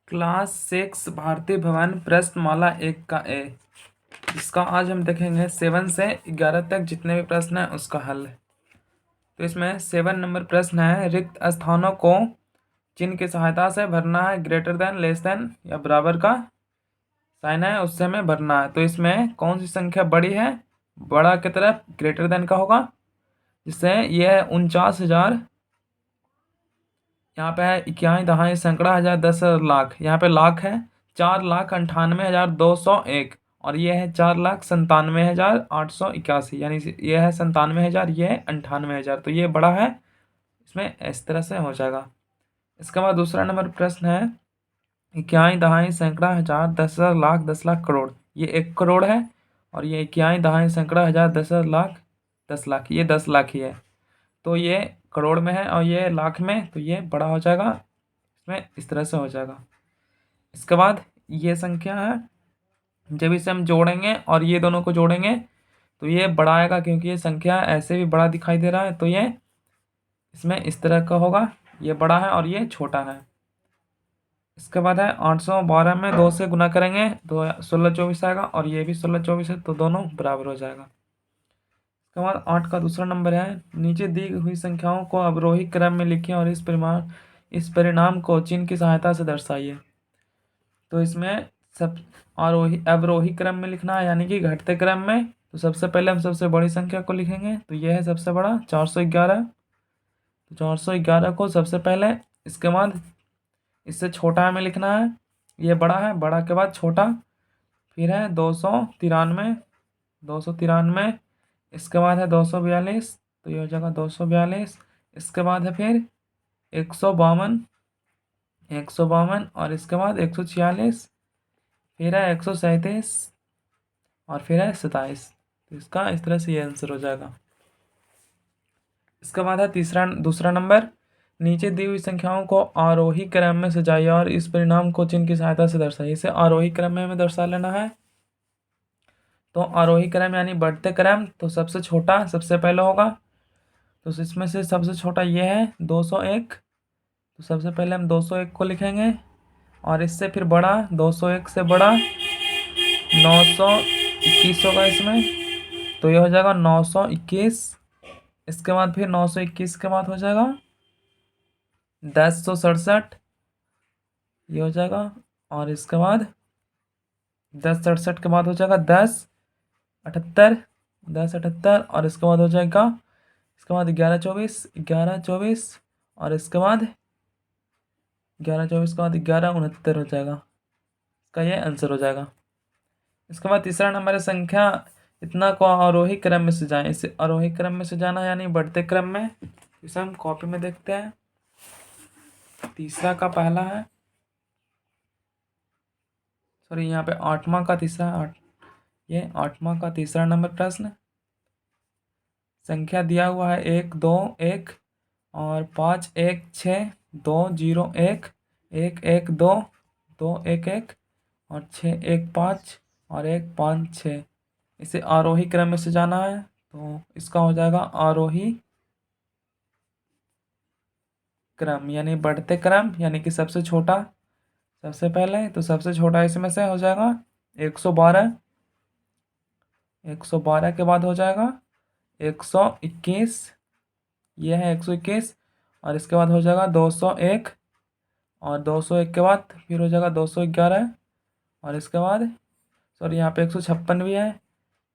Class 6 भारतीय भवन प्रश्नमाला 1 का ए। इसका आज हम देखेंगे 7 से 11 तक जितने भी प्रश्न हैं उसका हल। तो इसमें 7 नंबर प्रश्न है, रिक्त स्थानों को चिन्ह की सहायता से भरना है। ग्रेटर देन, लेस देन या बराबर का साइन है उससे हमें भरना है। तो इसमें कौन सी संख्या बड़ी है? बड़ा की तरफ ग्रेटर देन का होगा, जिससे यह है 49,000। यहाँ पे है इक्यावन दहाई सैकड़ा हजार 10,000 लाख। यहाँ पे लाख है 4,98,201 और ये है 4,97,881, यानी ये है 97,000, ये है 98,000। तो ये बड़ा है, इसमें इस तरह से हो जाएगा। इसके बाद दूसरा नंबर प्रश्न है, इक्यावन दहाई सैकड़ा हजार 10,000 लाख 10 लाख करोड़। ये 1 करोड़ है और ये इक्यावन दहाई सैकड़ा हजार 10,000 लाख 10 लाख, ये 10 लाख ही है। तो ये करोड़ में है और ये लाख में, तो ये बड़ा हो जाएगा, इसमें इस तरह से हो जाएगा। इसके बाद ये संख्या है, जब इसे हम जोड़ेंगे और ये दोनों को जोड़ेंगे तो ये बड़ा आएगा, क्योंकि ये संख्या ऐसे भी बड़ा दिखाई दे रहा है। तो ये इसमें इस तरह का होगा, ये बड़ा है और ये छोटा है। इसके बाद है 812 में 2 से गुना करेंगे तो 1624 आएगा और ये भी 1624 है, तो दोनों बराबर हो जाएगा। इसके बाद 8 का दूसरा नंबर है, नीचे दी हुई संख्याओं को अवरोही क्रम में लिखें और इस परिणाम को चिन्ह की सहायता से दर्शाइए। तो इसमें सब अवरोही क्रम में लिखना है, यानी कि घटते क्रम में। तो सबसे पहले हम सबसे बड़ी संख्या को लिखेंगे, तो यह है सबसे बड़ा 411। तो 411 को सबसे पहले, इसके बाद इससे छोटा हमें लिखना है, ये बड़ा है, बड़ा के बाद छोटा, फिर है 293, 293। इसके बाद है 242, तो ये हो जाएगा 242। इसके बाद है फिर 152, 152 और इसके बाद 146, फिर है 137 और फिर है 27। तो इसका इस तरह से ये आंसर हो जाएगा। इसके बाद है दूसरा नंबर, नीचे दी हुई संख्याओं को आरोही क्रम में सजाइए और इस परिणाम को चिन्ह की सहायता से दर्शाइए। इसे आरोही क्रम में हमें दर्शा लेना है। तो आरोही क्रम यानी बढ़ते क्रम, तो सबसे छोटा सबसे पहले होगा। तो इसमें से सबसे छोटा ये है 201। तो सबसे पहले हम 201 को लिखेंगे और इससे फिर बड़ा 201 से बड़ा 921 होगा इसमें, तो ये हो जाएगा 921। इसके बाद फिर 921 के बाद हो जाएगा 1067, ये हो जाएगा। और इसके बाद 1067 के बाद हो जाएगा 1078, 1078 और इसके बाद हो जाएगा, इसके बाद 1124, 1124 और इसके बाद 1124 के बाद 1169 हो जाएगा। इसका ये आंसर हो जाएगा। इसके बाद तीसरा नंबर है, संख्या इतना को आरोही क्रम में सजाएं। इसे आरोही क्रम में सजाना यानी बढ़ते क्रम में। इसे हम कॉपी में देखते हैं। तीसरा का पहला है, सॉरी यहाँ पे 8वां का तीसरा, ये 8वां का तीसरा नंबर प्रश्न। संख्या दिया हुआ है 1 2 1 और 5 1 6 2 0 1 1 1 2 2 1 1 और 6 1 5 और 1 5 6। इसे आरोही क्रम में सजाना है, तो इसका हो जाएगा आरोही क्रम यानी बढ़ते क्रम, यानी कि सबसे छोटा सबसे पहले। तो सबसे छोटा इसमें से हो जाएगा 112, 112 के बाद हो जाएगा 121, ये है 121 और इसके बाद हो जाएगा 201 और 201 के बाद फिर हो जाएगा 211 और इसके बाद सॉरी यहाँ पे 156 भी है।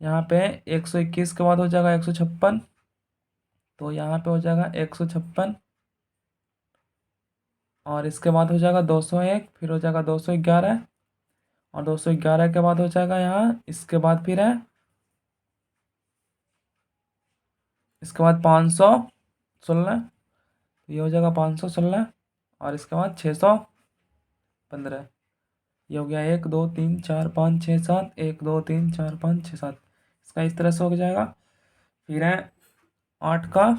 यहाँ पे 121 के बाद हो जाएगा 156, तो यहाँ पे हो जाएगा 156 और इसके बाद हो जाएगा 201, फिर हो जाएगा 211 और 211 के बाद हो जाएगा यहाँ, इसके बाद फिर है इसके बाद 516, ये हो जाएगा 516 और इसके बाद 615। ये हो गया 1 2 3 4 5 6 7, 1 2 3 4 5 6 7। इसका इस तरह से हो जाएगा। फिर है 8 का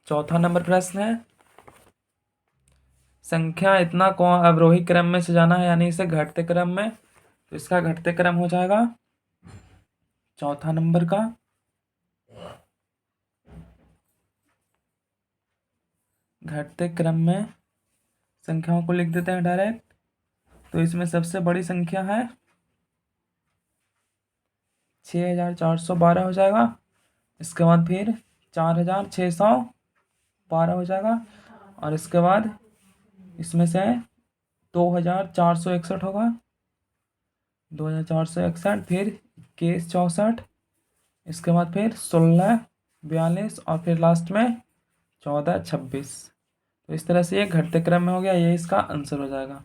चौथा नंबर प्रश्न है, संख्या इतना को अवरोही क्रम में सजाना है यानी इसे घटते क्रम में। तो इसका घटते क्रम हो जाएगा चौथा नंबर का, घटते क्रम में संख्याओं को लिख देते हैं डायरेक्ट। तो इसमें सबसे बड़ी संख्या है 6412 हो जाएगा। इसके बाद फिर 4612 हो जाएगा। और इसके बाद इसमें से 2461 होगा, 2461, फिर 2164, इसके बाद फिर 1642 और फिर लास्ट में 1426। तो इस तरह से ये घटते क्रम में हो गया, ये इसका आंसर हो जाएगा।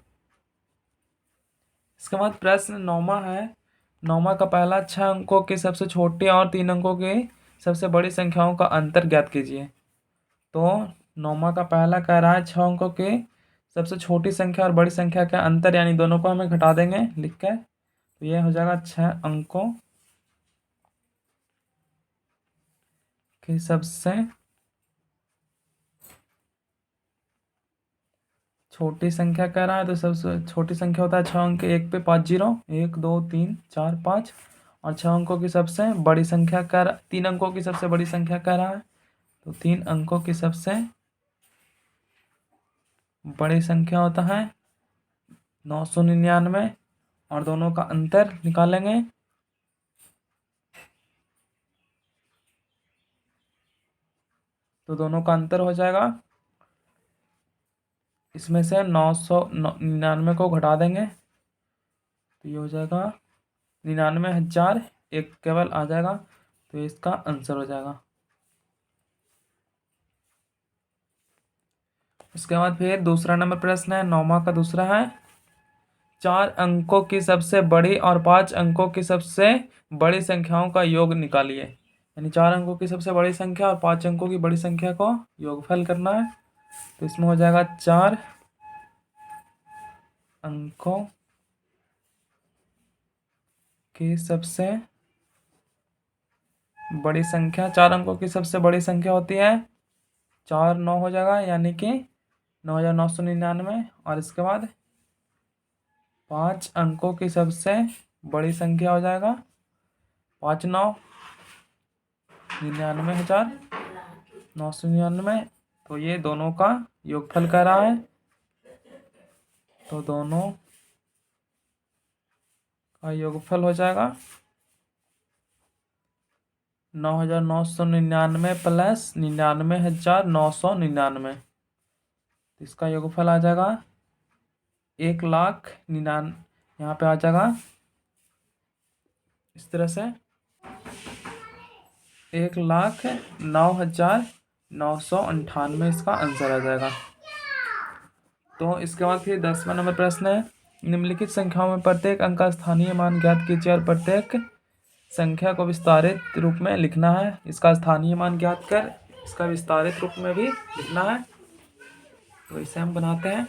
इसके बाद प्रश्न 9वां है। 9वां का पहला 6 अंकों की सबसे छोटी और 3 अंकों की सबसे बड़ी संख्याओं का अंतर ज्ञात कीजिए। तो 9वां का पहला कह रहा है 6 अंकों की सबसे छोटी संख्या और बड़ी संख्या का अंतर, यानी दोनों को हमें घटा देंगे लिख कर। तो ये हो जाएगा 6 अंकों की सबसे छोटी संख्या कह रहा है, तो सबसे छोटी संख्या होता है 6 अंक के, 1 पे 5 जीरो, 1 2 3 4 5। और 6 अंकों की सबसे बड़ी संख्या कह रहा, 3 अंकों की सबसे बड़ी संख्या कह रहा है, तो 3 अंकों की सबसे बड़ी संख्या होता है 999। और दोनों का अंतर निकालेंगे, तो दोनों का अंतर हो जाएगा, इसमें से 999 को घटा देंगे, तो ये हो जाएगा 99,000, एक केवल आ जाएगा, तो इसका आंसर हो जाएगा। इसके बाद फिर दूसरा नंबर प्रश्न है, 9वां का दूसरा है। 4 अंकों की सबसे बड़ी और 5 अंकों की सबसे बड़ी संख्याओं का योग निकालिए। यानी 4 अंकों की सबसे बड़ी संख्या और 5 अंकों की बड़ी संख्या को योगफल करना है। तो इसमें हो जाएगा 4 अंकों की सबसे बड़ी संख्या, 4 अंकों की सबसे बड़ी संख्या होती है 4 9 हो जाएगा, यानी कि 9999। और इसके बाद 5 अंकों की सबसे बड़ी संख्या हो जाएगा 5 9 99,999। तो ये दोनों का योगफल कर रहा है, तो दोनों का योगफल हो जाएगा 9,999 प्लस 99,999। इसका योगफल आ जाएगा 1,99,000। यहाँ पे आ जाएगा इस तरह से 1,09,998 इसका आंसर आ जाएगा। तो इसके बाद फिर 10वां नंबर प्रश्न है। निम्नलिखित संख्याओं में प्रत्येक अंक का स्थानीय मान ज्ञात कीजिए और प्रत्येक संख्या को विस्तारित रूप में लिखना है। इसका स्थानीय मान ज्ञात कर इसका विस्तारित रूप में भी लिखना है। तो इसे हम बनाते हैं।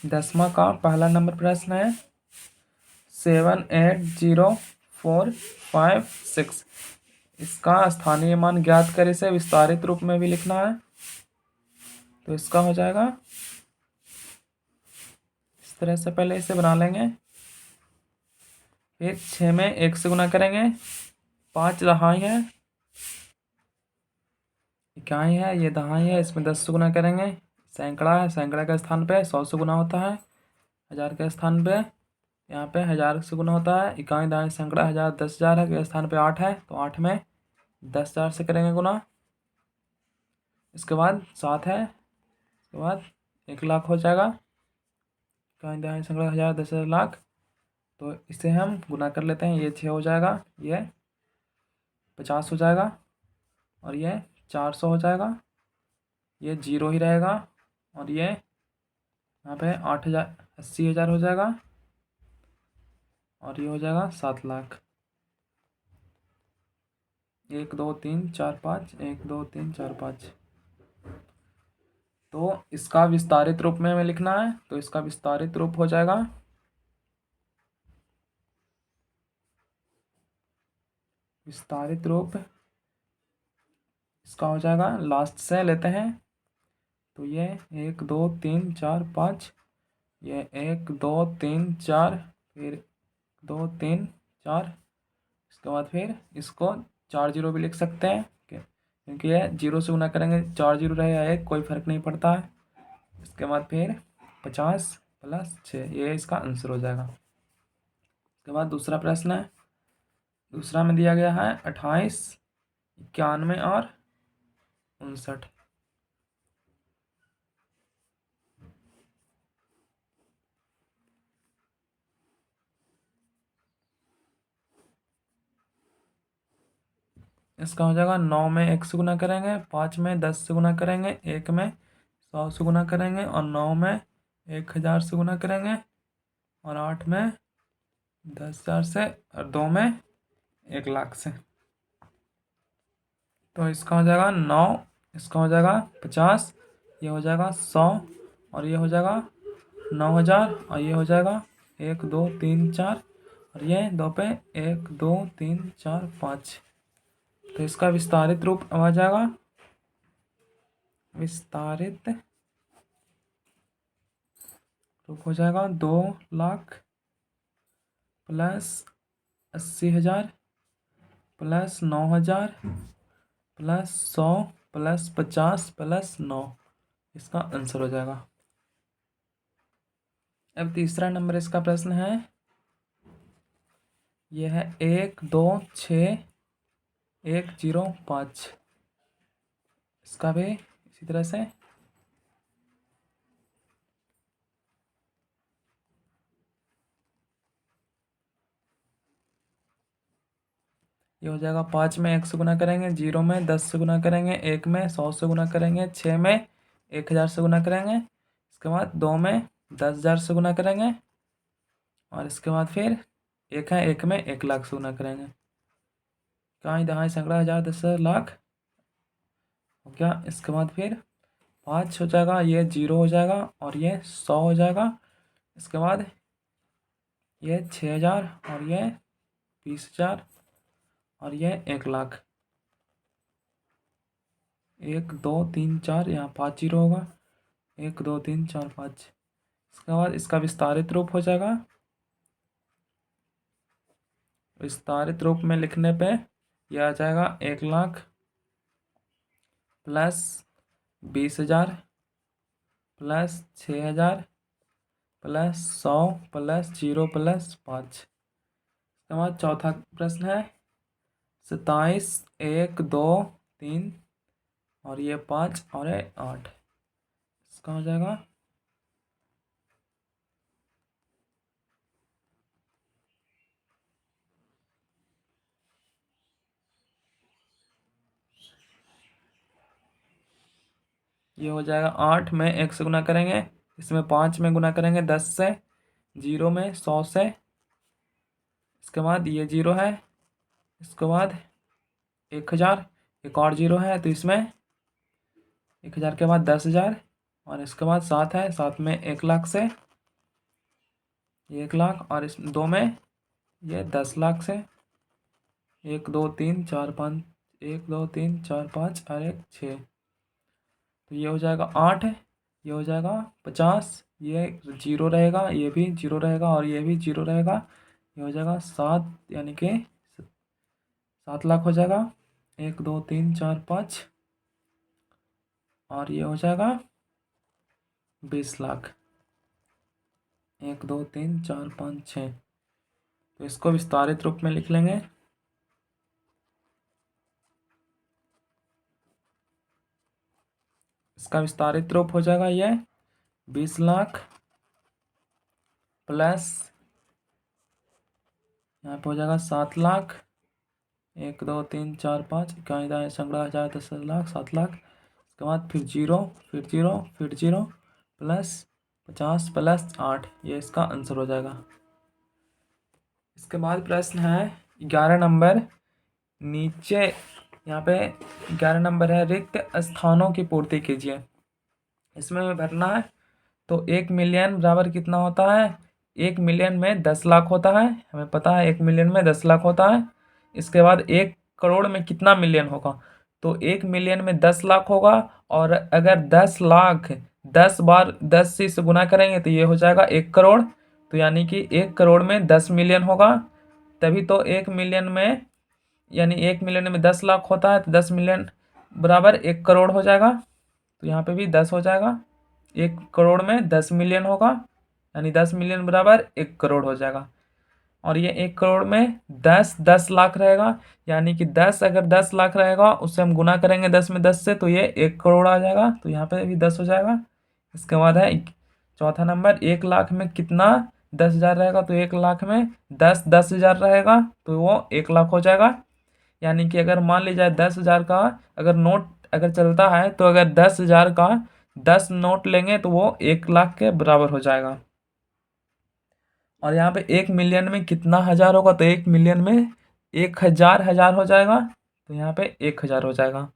10वां का पहला नंबर प्रश्न है 780,456। इसका स्थानीय मान ज्ञात कर इसे विस्तारित रूप में भी लिखना है। तो इसका हो जाएगा इस तरह से, पहले इसे बना लेंगे, फिर 6 में 1 से गुना करेंगे, 5 दहाई है, इकाई है, ये दहाई है, इसमें 10 से गुना करेंगे, सैकड़ा है, सैकड़ा के स्थान पे 100 से गुना होता है, हज़ार के स्थान पे यहाँ पे 1000 से गुना होता है, इकाई दहाई सैकड़ा 1000 10,000 है, के स्थान पे 8 है, तो 8 में 10,000 से करेंगे गुना। इसके बाद 7 है, इसके बाद 1,00,000 हो जाएगा, इकाई दहाई सैकड़ा 1000 10,000 लाख। तो इसे हम गुना कर लेते हैं, ये 6 हो जाएगा, ये 50 हो जाएगा, और ये 400 हो जाएगा, ये 0 ही रहेगा, और ये यहाँ पे 8,000 80,000 हो जाएगा, और ये हो जाएगा 7,00,000। 1 2 3 4 5, 1 2 3 4 5। तो इसका विस्तारित रूप में हमें लिखना है, तो इसका विस्तारित रूप हो जाएगा विस्तारित रूप इसका हो जाएगा, लास्ट से लेते हैं, तो ये 1 2 3 4 5, ये 1 2 3 4, फिर 2 3 4, इसके बाद फिर इसको 4 जीरो भी लिख सकते हैं, क्योंकि ये 0 से गुना करेंगे 4 जीरो रहे या 1, कोई फर्क नहीं पड़ता है। इसके बाद फिर 50 प्लस 6, ये इसका आंसर हो जाएगा। इसके बाद दूसरा प्रश्न है, दूसरा में दिया गया है 28, 91 और 59। इसका हो जाएगा 9 में 1 से गुना करेंगे, 5 में 10 से गुना करेंगे, 1 में 100 से गुना करेंगे, और 9 में 1000 से गुना करेंगे, और 8 में 10,000 से, और 2 में 1,00,000 से। तो इसका हो जाएगा 9, इसका हो जाएगा 50, ये हो जाएगा 100, और ये हो जाएगा 9,000, और ये हो जाएगा 1 2 3 4, और ये 2 पे 1 2 3 4 5। तो इसका विस्तारित रूप आ जाएगा, विस्तारित रूप हो जाएगा 2,00,000 plus 80,000 plus 9,000 plus 100 plus 50 plus 9। इसका आंसर हो जाएगा। अब तीसरा नंबर इसका प्रश्न है, यह है 126,105। इसका भी इसी तरह से ये हो जाएगा। 5 में 1 से गुना करेंगे, 0 में 10 से गुना करेंगे, 1 में 100 से गुना करेंगे, 6 में 1,000 से गुना करेंगे, इसके बाद 2 में 10,000 से गुना करेंगे, और इसके बाद फिर 1 में 1,00,000 से गुना करेंगे। कहाँ दहाई सैकड़ा हज़ार 10,000 लाख हो गया। इसके बाद फिर 5 हो जाएगा, ये 0 हो जाएगा, और ये 100 हो जाएगा। इसके बाद ये 6,000, और ये 20,000, और ये 1,00,000। 1 2 3 4, यहाँ 5 जीरो होगा, 1 2 3 4 5। इसके बाद इसका विस्तारित रूप हो जाएगा। विस्तारित रूप में लिखने पे यह आ जाएगा 1,00,000 plus 20,000 plus 6,000 plus 100 plus 0 plus 5। इसके बाद चौथा प्रश्न है 27, 1 2 3, और ये 5, और ये 8। इसका हो जाएगा ये हो जाएगा 8 में 1 से गुना करेंगे, इसमें 5 में गुना करेंगे 10 से, 0 में 100 से, इसके बाद ये 0 है, इसके बाद 1,000, एक और 0 है, तो इसमें 1,000 के बाद 10,000, और इसके बाद 7 है, 7 में 1,00,000 से, ये 1,00,000, और इस 2 में ये 10,00,000 से, 1 2 3 4 5, 1 2 3 4 5, और 1 6। तो ये हो जाएगा 8, ये हो जाएगा 50, ये 0 रहेगा, ये भी 0 रहेगा, और ये भी 0 रहेगा। ये हो जाएगा 7, यानी कि 7,00,000 हो जाएगा। 1 2 3 4 5, और ये हो जाएगा 20,00,000। 1 2 3 4 5 6। तो इसको विस्तारित रूप में लिख लेंगे। इसका विस्तारित रूप हो जाएगा ये 20,00,000 प्लस, यहाँ पे हो जाएगा 7,00,000। 1 2 3 4 5, इक्यावन दाएं सैकड़ा हज़ार 10,00,000, 7,00,000। इसके बाद फिर 0 फिर 0 फिर 0 प्लस 50 प्लस 8, ये इसका आंसर हो जाएगा। इसके बाद प्रश्न है 11 नंबर, नीचे यहाँ पे 11 नंबर है, रिक्त स्थानों की पूर्ति कीजिए। इसमें हमें भरना है। तो 1 मिलियन बराबर कितना होता है? 1 मिलियन में 10 लाख होता है, हमें पता है 1 मिलियन में 10 लाख होता है। इसके बाद 1 करोड़ में कितना मिलियन होगा? तो 1 मिलियन में 10 लाख होगा, और अगर 10 लाख 10 बार 10 से गुना करेंगे तो ये हो जाएगा 1 करोड़। तो यानी कि 1 करोड़ में 10 मिलियन होगा, तभी तो 1 मिलियन में, यानी 1 मिलियन में 10 लाख होता है, तो 10 मिलियन बराबर 1 करोड़ हो जाएगा। तो यहाँ पे भी 10 हो जाएगा। 1 करोड़ में 10 मिलियन होगा, यानी 10 मिलियन बराबर 1 करोड़ हो जाएगा। और ये 1 करोड़ में 10 लाख रहेगा, यानी कि 10 अगर 10 लाख रहेगा उससे हम गुना करेंगे 10 में 10 से, तो ये 1 करोड़ आ जाएगा, तो यहाँ पे भी 10 हो जाएगा। इसके बाद है चौथा नंबर, 1 लाख में कितना 10,000 रहेगा, तो 1 लाख में 10,000 रहेगा, तो वो 1 लाख हो जाएगा। यानी कि अगर मान लीजिए 10,000 का अगर नोट अगर चलता है, तो अगर 10,000 का 10 नोट लेंगे तो वो 1 लाख के बराबर हो जाएगा। और यहाँ पे 1 मिलियन में कितना हज़ार होगा, तो 1 मिलियन में 1,000 हज़ार हो जाएगा, तो यहाँ पे 1,000 हो जाएगा।